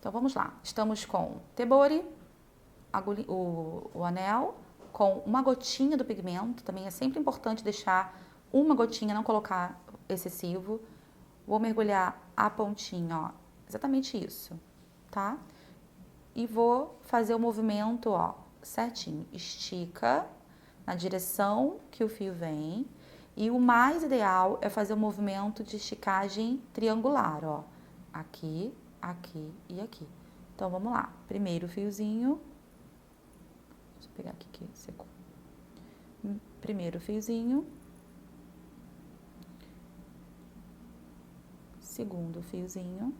Então, vamos lá. Estamos com tebori, o anel, com uma gotinha do pigmento. Também é sempre importante deixar uma gotinha, não colocar excessivo. Vou mergulhar a pontinha, ó, exatamente isso, tá? E vou fazer o movimento, ó, certinho. Estica na direção que o fio vem. E o mais ideal é fazer o movimento de esticagem triangular, ó. Aqui, aqui e aqui. Então, vamos lá. Primeiro fiozinho. Deixa eu pegar aqui que secou. Primeiro fiozinho. Segundo fiozinho.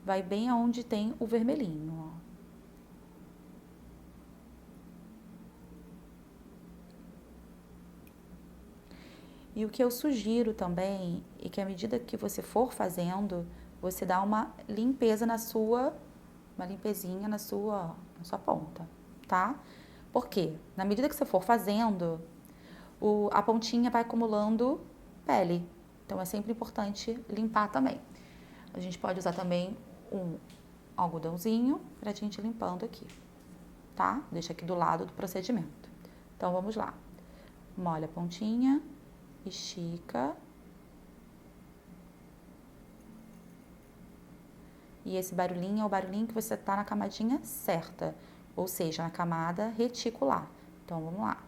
Vai bem aonde tem o vermelhinho, ó. E o que eu sugiro também é que à medida que você for fazendo, você dá uma limpeza uma limpezinha na sua ponta, tá? Por quê? Na medida que você for fazendo, a pontinha vai acumulando pele. Então é sempre importante limpar também. A gente pode usar também um algodãozinho pra gente ir limpando aqui, tá? Deixa aqui do lado do procedimento. Então vamos lá. Molha a pontinha. Estica. E esse barulhinho é o barulhinho que você tá na camadinha certa, ou seja, na camada reticular. Então, vamos lá.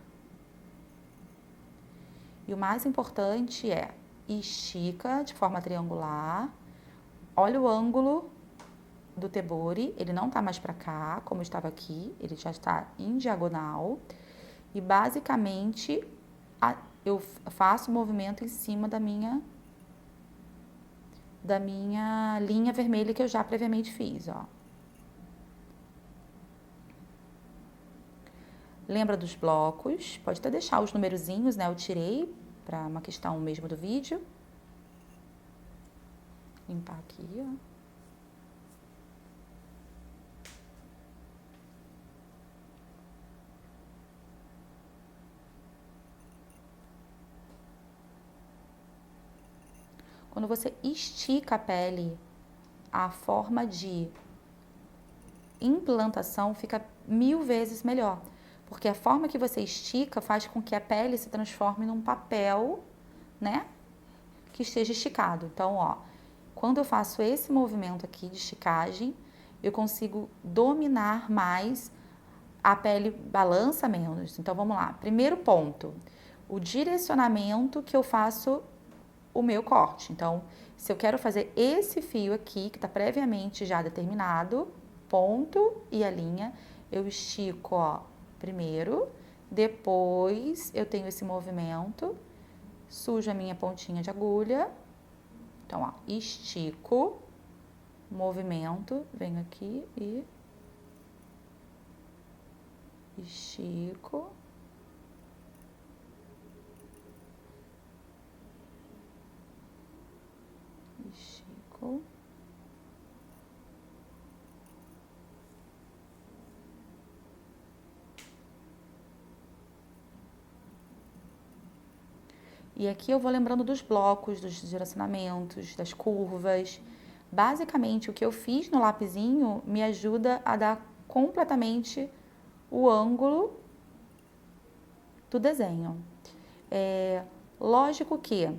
E o mais importante é estica de forma triangular. Olha o ângulo do tebori, ele não tá mais pra cá, como estava aqui, ele já está em diagonal. E basicamente, eu faço o movimento em cima da minha linha vermelha que eu já previamente fiz, ó. Lembra dos blocos? Pode até deixar os numerozinhos, né? Eu tirei para uma questão mesmo do vídeo. Limpar aqui, ó. Quando você estica a pele, a forma de implantação fica 1000 vezes melhor. Porque a forma que você estica faz com que a pele se transforme num papel, né? Que esteja esticado. Então, ó, quando eu faço esse movimento aqui de esticagem, eu consigo dominar mais, a pele balança menos. Então, vamos lá. Primeiro ponto, o direcionamento que eu faço o meu corte. Então, se eu quero fazer esse fio aqui, que está previamente já determinado, ponto e a linha, eu estico, ó, primeiro, depois eu tenho esse movimento, sujo a minha pontinha de agulha, então, ó, estico, movimento, venho aqui e estico. Estico. E aqui eu vou lembrando dos blocos, dos direcionamentos, das curvas. Basicamente, o que eu fiz no lapisinho me ajuda a dar completamente o ângulo do desenho. Lógico que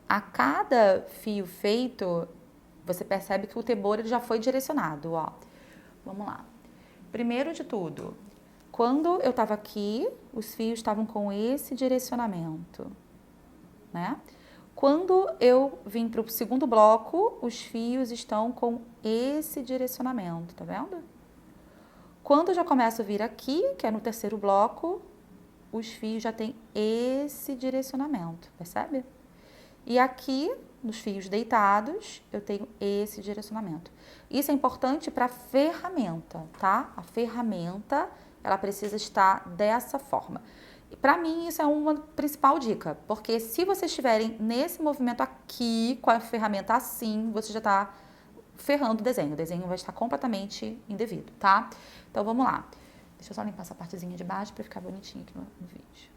a cada fio feito, você percebe que o tebori já foi direcionado, ó. Vamos lá. Primeiro de tudo, quando eu tava aqui, os fios estavam com esse direcionamento, né? Quando eu vim para o segundo bloco, os fios estão com esse direcionamento, tá vendo? Quando eu já começo a vir aqui, que é no terceiro bloco, os fios já têm esse direcionamento, percebe? E aqui, nos fios deitados, eu tenho esse direcionamento. Isso é importante para a ferramenta, tá? A ferramenta, ela precisa estar dessa forma. Para mim, isso é uma principal dica, porque se vocês estiverem nesse movimento aqui, com a ferramenta assim, você já está ferrando o desenho vai estar completamente indevido, tá? Então, vamos lá. Deixa eu só limpar essa partezinha de baixo para ficar bonitinho aqui no vídeo.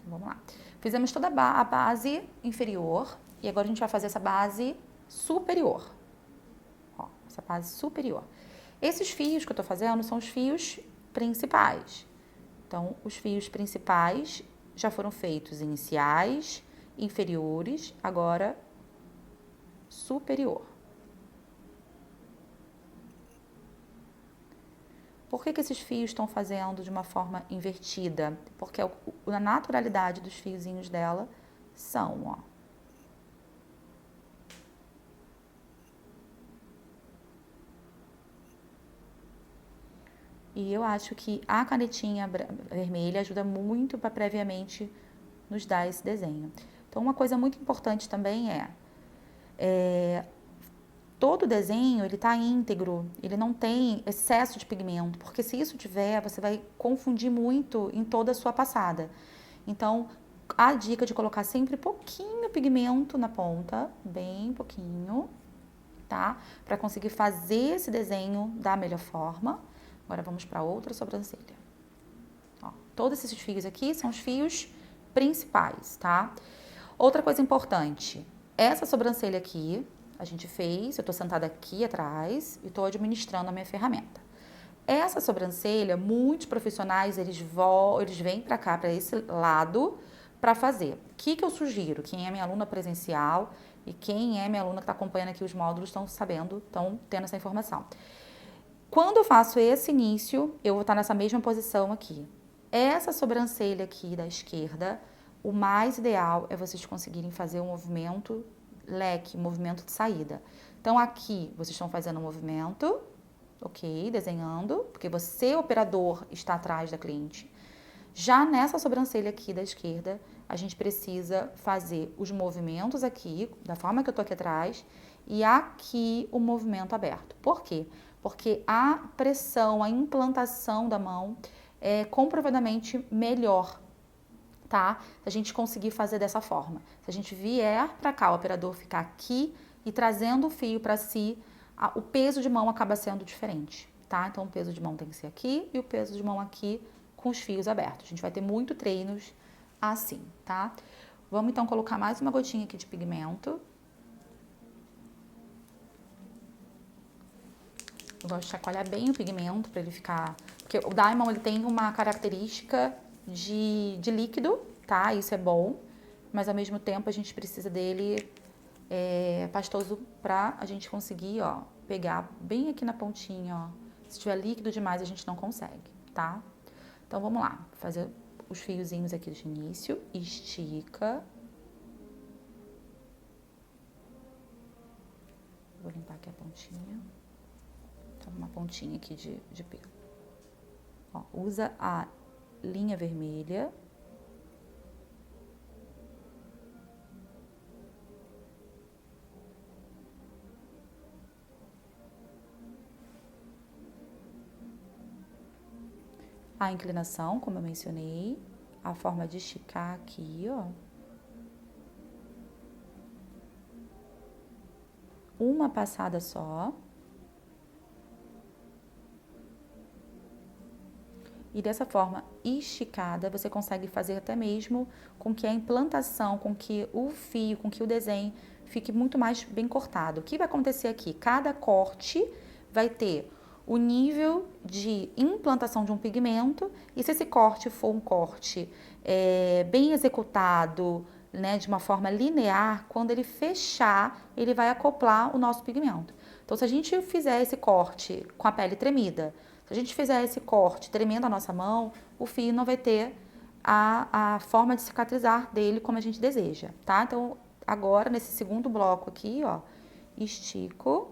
Vamos lá. Fizemos toda a base inferior e agora a gente vai fazer essa base superior. Ó, essa base superior. Esses fios que eu tô fazendo são os fios principais. Então, os fios principais já foram feitos iniciais, inferiores, agora superior. Por que esses fios estão fazendo de uma forma invertida? Porque a naturalidade dos fiozinhos dela são, ó. E eu acho que a canetinha vermelha ajuda muito para previamente nos dar esse desenho. Então, uma coisa muito importante também todo desenho, ele tá íntegro, ele não tem excesso de pigmento, porque se isso tiver, você vai confundir muito em toda a sua passada. Então, a dica de colocar sempre pouquinho pigmento na ponta, bem pouquinho, tá? Para conseguir fazer esse desenho da melhor forma. Agora vamos para outra sobrancelha. Ó, todos esses fios aqui são os fios principais, tá? Outra coisa importante, essa sobrancelha aqui, a gente fez, eu tô sentada aqui atrás e tô administrando a minha ferramenta. Essa sobrancelha, muitos profissionais, eles vêm pra cá, pra esse lado, pra fazer. O que eu sugiro? Quem é minha aluna presencial e quem é minha aluna que tá acompanhando aqui os módulos estão sabendo, estão tendo essa informação. Quando eu faço esse início, eu vou estar nessa mesma posição aqui. Essa sobrancelha aqui da esquerda, o mais ideal é vocês conseguirem fazer um movimento leque, movimento de saída. Então, aqui, vocês estão fazendo um movimento, ok, desenhando, porque você, operador, está atrás da cliente. Já nessa sobrancelha aqui da esquerda, a gente precisa fazer os movimentos aqui, da forma que eu tô aqui atrás, e aqui o movimento aberto. Por quê? Porque a pressão, a implantação da mão é comprovadamente melhor, tá? Se a gente conseguir fazer dessa forma. Se a gente vier para cá, o operador ficar aqui e trazendo o fio para si, o peso de mão acaba sendo diferente, tá? Então, o peso de mão tem que ser aqui e o peso de mão aqui com os fios abertos. A gente vai ter muito treinos assim, tá? Vamos, então, colocar mais uma gotinha aqui de pigmento. Eu gosto de chacoalhar bem o pigmento para ele ficar... Porque o Diamond, ele tem uma característica de líquido, tá? Isso é bom, mas ao mesmo tempo a gente precisa dele pastoso pra a gente conseguir, ó, pegar bem aqui na pontinha, ó. Se tiver líquido demais, a gente não consegue, tá? Então, vamos lá, fazer os fiozinhos aqui de início, estica. Vou limpar aqui a pontinha. Tá uma pontinha aqui de pelo. Ó, usa a linha vermelha. A inclinação, como eu mencionei, a forma de esticar aqui, ó. Uma passada só. E dessa forma esticada, você consegue fazer até mesmo com que a implantação, com que o fio, com que o desenho fique muito mais bem cortado. O que vai acontecer aqui? Cada corte vai ter o nível de implantação de um pigmento, e se esse corte for um corte bem executado, né, de uma forma linear, quando ele fechar, ele vai acoplar o nosso pigmento. Então, se a gente fizer esse corte com a pele tremida, se a gente fizer esse corte tremendo a nossa mão, o fio não vai ter a forma de cicatrizar dele como a gente deseja, tá? Então, agora, nesse segundo bloco aqui, ó, estico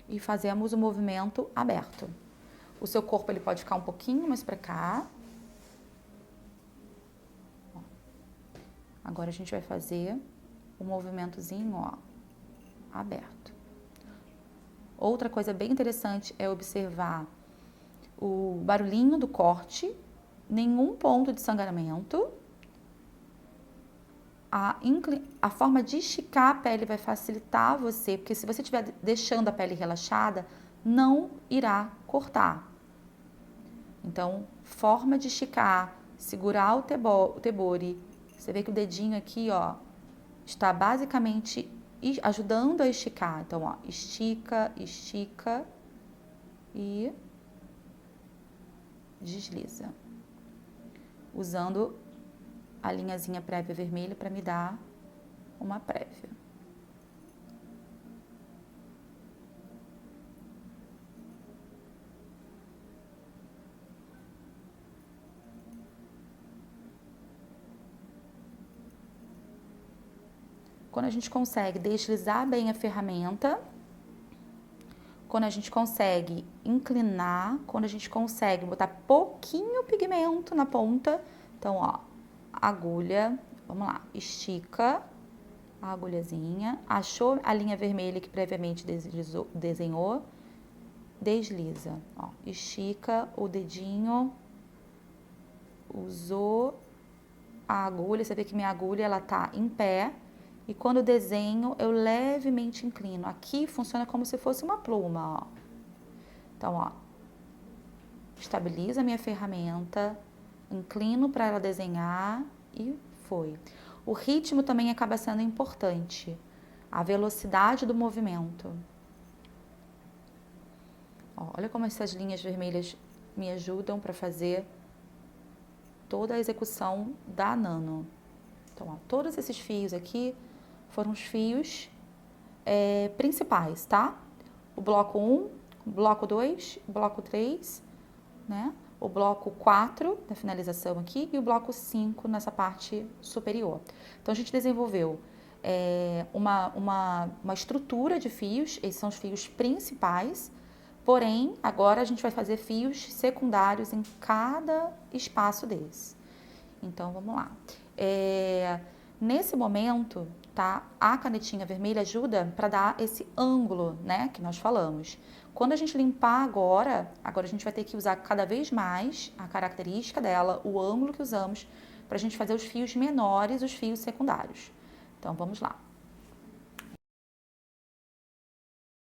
e fazemos o movimento aberto. O seu corpo, ele pode ficar um pouquinho mais pra cá. Ó. Agora, a gente vai fazer um movimentozinho, ó, aberto. Outra coisa bem interessante é observar o barulhinho do corte, nenhum ponto de sangramento. A forma de esticar a pele vai facilitar você, porque se você estiver deixando a pele relaxada, não irá cortar. Então, forma de esticar, segurar o tebore. Você vê que o dedinho aqui, ó, está basicamente ajudando a esticar. Então, ó, estica, estica e desliza. Usando a linhazinha prévia vermelha para me dar uma prévia. Quando a gente consegue deslizar bem a ferramenta, quando a gente consegue inclinar, quando a gente consegue botar pouquinho pigmento na ponta, então, ó, agulha, vamos lá, estica a agulhazinha, achou a linha vermelha que previamente desenhou, desliza, ó, estica o dedinho, usou a agulha, você vê que minha agulha ela tá em pé, e quando eu desenho, eu levemente inclino. Aqui funciona como se fosse uma pluma, ó. Então, ó, estabiliza a minha ferramenta, inclino para ela desenhar e foi. O ritmo também acaba sendo importante, a velocidade do movimento. Ó, olha como essas linhas vermelhas me ajudam para fazer toda a execução da nano. Então, ó, todos esses fios aqui foram os fios principais, tá? O bloco 1, o bloco 2, o bloco 3, né? O bloco 4 da finalização aqui e o bloco 5 nessa parte superior. Então, a gente desenvolveu uma estrutura de fios, esses são os fios principais, porém, agora a gente vai fazer fios secundários em cada espaço desse. Então, vamos lá. Nesse momento, tá? A canetinha vermelha ajuda para dar esse ângulo, né? Que nós falamos. Quando a gente limpar agora a gente vai ter que usar cada vez mais a característica dela, o ângulo que usamos, para a gente fazer os fios menores, os fios secundários. Então, vamos lá.